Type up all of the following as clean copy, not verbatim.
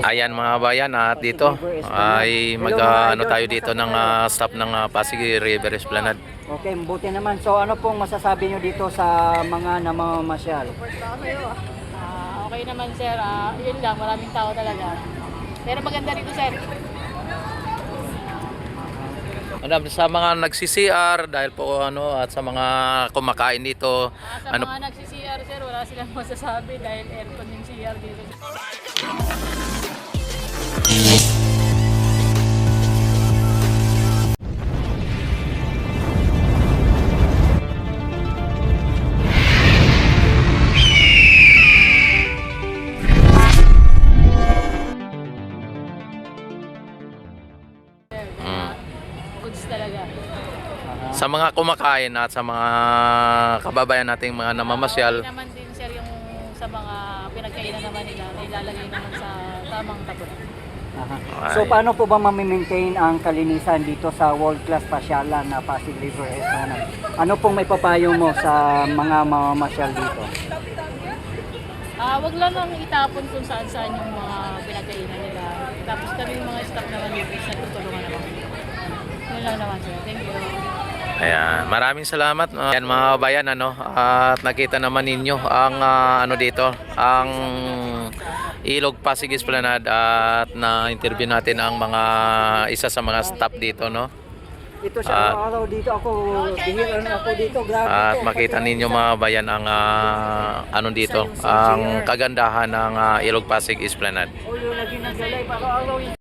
Ayan mga bayan, at dito ay ano tayo dito ng staff ng Pasig River Esplanade. Okay, mabuti naman. So ano pong masasabi nyo dito sa mga namamasyal? Okay naman sir, yun lang, maraming tao talaga. Pero maganda rito sir. Sa mga nagsi-CR dahil po at sa mga kumakain dito, Sa mga nagsi-CR sir, wala silang masasabi dahil aircon yung CR dito. Goods talaga. sa mga kumakain at sa mga kababayan nating mga namamasyal, Okay naman din sir yung sa mga pinagkainan naman nila na ilalagay naman sa tamang tabunan. So paano po ba mamimaintain ang kalinisan dito sa World Class Pasyalan na Pasig River Esplanade? Ano pong may papayo mo sa mga mamamasyal dito? Wag lang nang itapon kung saan-saan yung mga pinagkainan nila. Tapos kami yung mga staff naman dito, nagtutulungan naman. Yun lang naman sir. Thank you. ayan, maraming salamat. Ayan mga bayan, at nakita naman ninyo ang dito, ang Ilog Pasig Esplanade, at na-interview natin ang mga isa sa mga staff dito, Ito siya araw dito ako, bihira na ako dito, grabe At to. makita ninyo mga bayan ang dito, ang kagandahan ng Ilog Pasig Esplanade. O yung naging naglalay, araw-araw yun.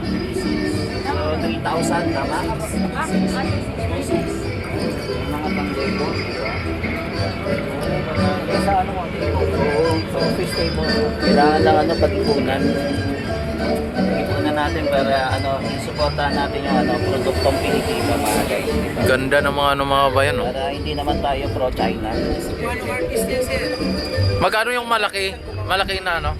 So, 3,000 tama? Mga pang-debo. Sa ano mo? Oo, sa office table. Kailangan lang pag-ipunan. Ipunan natin para isuportahan natin yung produktong Pilipino mga guys. Diba? Ganda ng mga bayan, Para hindi naman tayo pro-China. Magkano yung malaki? Malaki na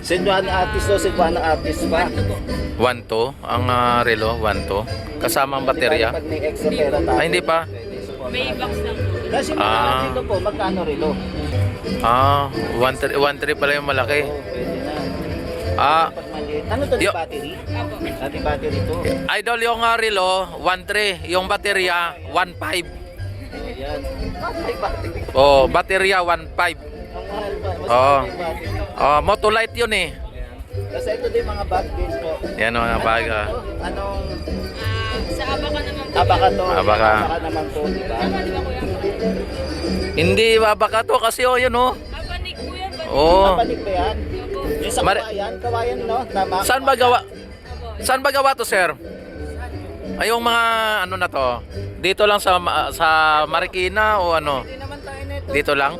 Cebuano artist o Cebuano artist pa. 1 to ang relo, 1 to. Kasama ang baterya. Pag may extra pera tayo. Ay, hindi pa. May box lang. Kasi mga relo po, magkano relo? 1.3 pala yung malaki. Oo, pwede na. Pag maliit. Ano to, di Yo- battery? Ati battery to. Idol, yung relo, 1.3. Yung baterya, 1.5. Ayan. Ay, battery. Oh, baterya, 1.5. Ang mahal ba? Mas Oo. mahal yung battery. Motolite yun eh. Kasi ito din mga bag din po. Yan mga bag. Anong Sa Abaka naman po. abaka to? Abaka. Abaka naman to, di ba? Tama di ba kuya? Hindi baka to kasi yun Panik po yan. Oh. Kapalik ba yan? Yung sa kawayan? Kawayan, no? Tama? Saan ba gawa to, sir? Ay, yung mga na to. Dito lang sa Marikina o Hindi naman tayo na ito. Dito lang?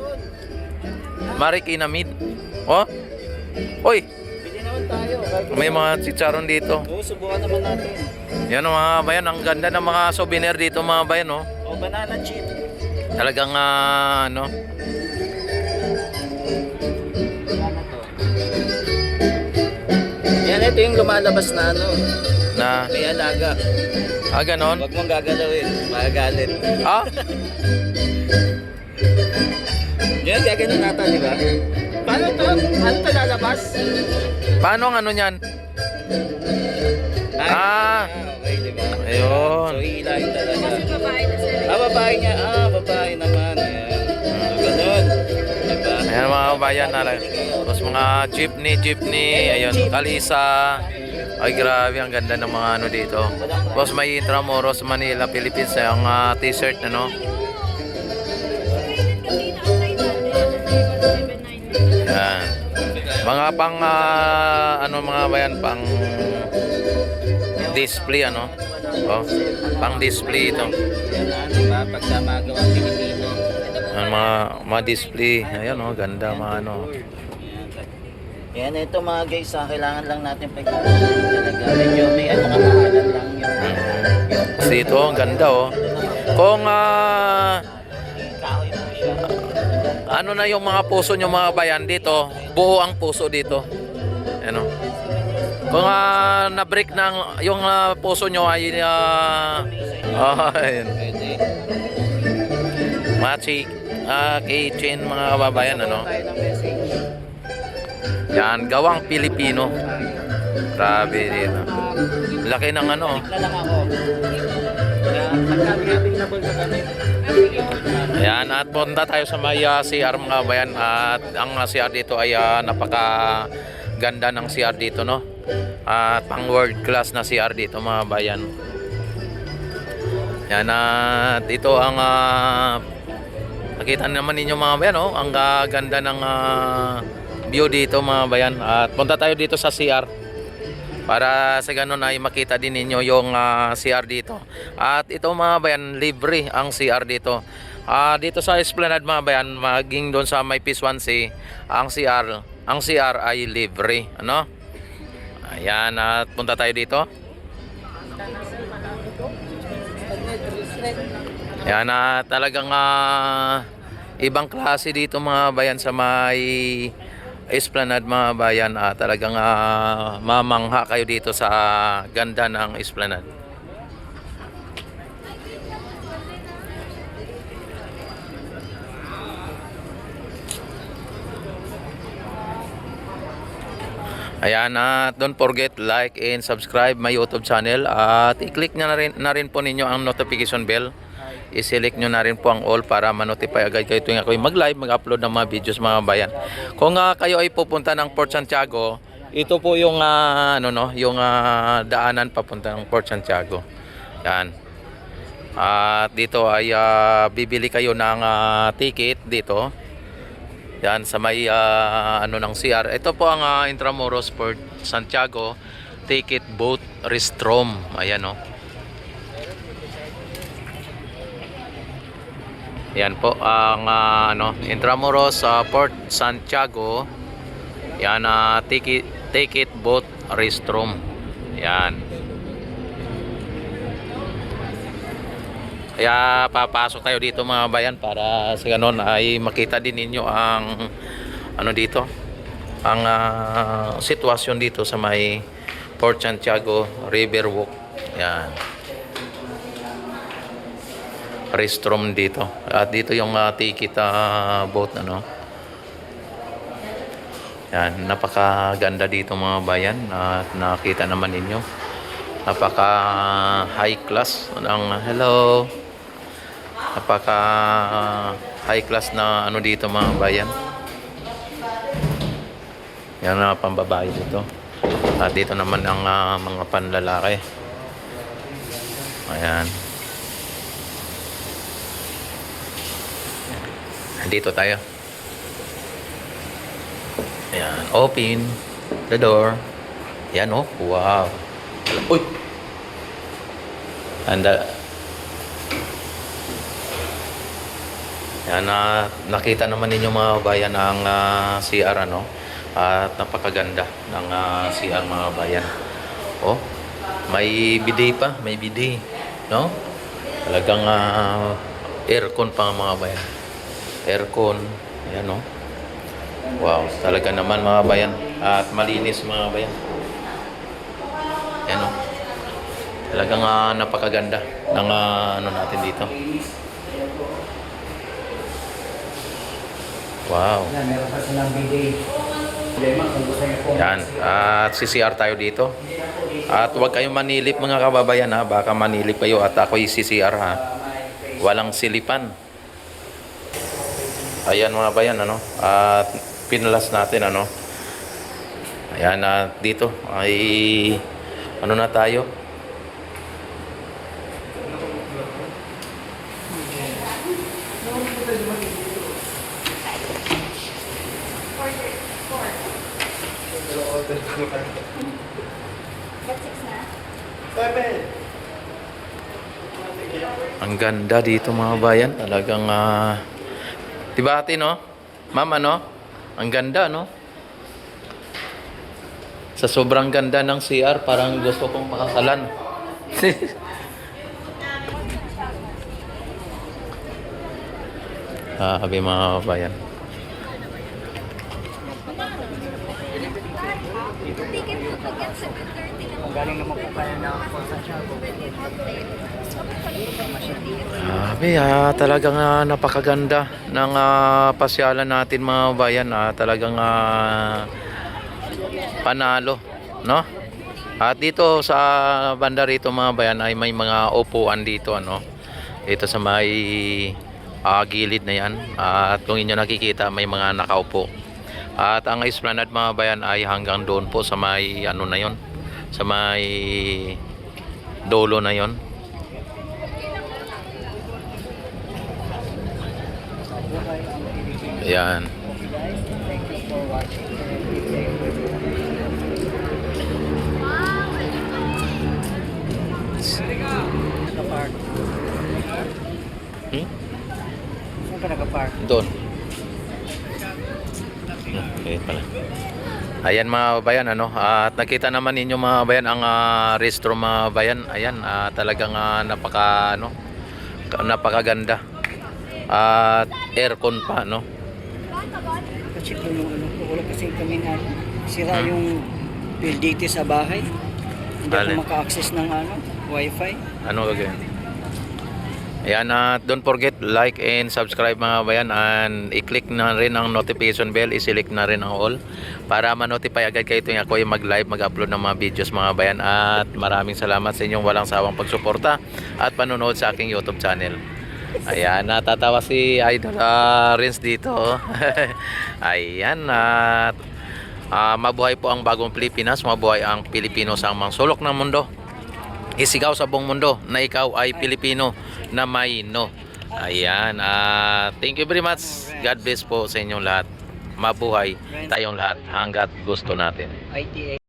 Marikina Mid. Oh. Oy, Bili naman tayo. may mga chicharon dito. Oo, subukan naman natin. Yan mga bayan, ang ganda ng mga souvenir dito mga bayan, O, banana chip. Talagang Banana to. Yan, ito yung lumalabas na na may alaga. ganon. Huwag mong gagalawin, magagalit. Yan, gaganon natin, di ba? Paano to? Paano to lalabas? Paano ang niyan? Okay, di ba? Ayun. So, hihilahin talaga. Babae na sir. Babae niya. Babae naman. Ayan. So, ganun. Ayan mga kabayan, tapos mga jeepney, ayun, Kalisa. Ay grabe, ang ganda ng mga ano dito. Tapos may Intramuros, Manila, Philippines, yung t-shirt, ano. Ayan. Mga pang, ano mga bayan, pang display, ano. Oh, pang display ito. Yan, diba? Pagka magawang Pilipino. Ang mga display, ayan oh, ganda mga ano. Yan, ito mga guys, kailangan lang natin pagkukunin talaga. Medyo may ano kamahalan lang yung Kasi ito, ang ganda oh. Kung kahoy mo siya. ano na yung mga puso nyo mga bayan dito, buo ang puso dito. Ano? Kung na-break ng yung puso nyo ay ayun. Pwede. Machi, keychain mga kababayan, ano? Tayo ng message. Yan, gawang Pilipino. Grabe dito. Laki ng ano. Na lang ako. Kaya pagkabi available sa kami. Ayan, at punta tayo sa may CR mga kabayan. At ang CR dito ay napaka ganda ng CR dito, no? At pang world class na CR dito mga bayan. Yan, at ito ang nakita naman ninyo mga bayan, oh, ang ganda ng view dito mga bayan. At punta tayo dito sa CR para sa ganun ay makita din ninyo yung CR dito. At ito mga bayan, libre ang CR dito. Dito sa Esplanade mga bayan, maging doon sa may P1C, ang CR ay libre, ano? Ayan, at punta tayo dito. Yan, talagang ibang klase dito mga bayan sa may Esplanade mga bayan. Talagang mamangha kayo dito sa ganda ng Esplanade. Ayan, don't forget like and subscribe my YouTube channel at i-click na rin po ninyo ang notification bell. I-select nyo na rin po ang all para ma-notify agad kayo tuwing ako mag-live, mag-upload ng mga videos mga bayan. Kung kayo ay pupunta ng Port Santiago, ito po yung yung daanan papunta ng Port Santiago. Yan. At dito ay bibili kayo ng ticket dito. Yan sa may ng CR. Ito po ang Intramuros Port Santiago ticket boat restrom. Ayan oh. Yan po ang Intramuros Port Santiago. Yan ticket boat restrom. Yan. Kaya papasok tayo dito mga bayan para sa ganon ay makita din ninyo ang dito, ang sitwasyon dito sa may Port Santiago River Walk. Yan. Restrom dito. At dito yung ticket boat Yan, napakaganda dito mga bayan at nakita naman ninyo. Napaka high class ng hello. Napaka high class na dito mga bayan. Yan na pambabae dito. At dito naman ang mga panlalaki. Ayan. Dito tayo. Ayan, open the door. Ayan oh, wow. Uy. Anda. Yan, nakita naman ninyo mga bayan ang CR at napakaganda ng CR mga bayan. Oh, may bidet pa, may bidet, no? Talagang aircon pa mga bayan. Aircon, ayan no. Wow, talaga naman mga bayan at malinis mga bayan. Ayan no. Talagang napakaganda ng natin dito. Wow. Meron pa silang bidet. Yan. At CCR tayo dito. At huwag kayong manilip mga kababayan ha. Baka manilip kayo at ako'y CCR ha. Walang silipan. Ayan mga bayan, ano, at pinalas natin, ano. Ayan, at dito ay ano na tayo. Ang ganda dito mga bayan, talagang diba ate, no? Ma'am, ano? Ang ganda, no? Sa sobrang ganda ng CR, parang gusto kong pakasalan. Sabi mga bayan. Galing naman po kaya na ako sa Shago. Sabi, talagang napakaganda ng pasyalan natin mga bayan. Talagang panalo, no? At dito sa banda rito mga bayan ay may mga upuan dito, ano? Dito sa may gilid na yan. At kung inyo nakikita, may mga nakaupo. At ang esplanade mga bayan ay hanggang doon po sa may ano na yon, sa may dolo na yon. Ayan. Thank you for watching. Naka-park. Saan ka naka-park? Doon. Okay pala. Ayan mga bayan, ano, at nakita naman ninyo mga bayan ang restroom mga bayan. Ayan, talagang napakaganda. At aircon pa, no? Kasi po nung ano, wala kasi kami na sira yung PLDT sa bahay. Hindi Alin? ako maka-access ng wifi. Ano gagawin? Ayan, don't forget like and subscribe mga bayan, and i-click na rin ang notification bell, i-select na rin ang all para ma-notify agad kayo tuwing ako ay mag-live, mag-upload ng mga videos mga bayan. At maraming salamat sa inyong walang sawang pagsuporta at panonood sa aking YouTube channel. Ayan, natatawa si Idol Renz dito. Ayan, at mabuhay po ang bagong Pilipinas, mabuhay ang Pilipino sa mga sulok ng mundo. Isigaw sa buong mundo na ikaw ay Pilipino na may no. Ayan, thank you very much. God bless po sa inyong lahat. Mabuhay tayong lahat hanggat gusto natin. ITA.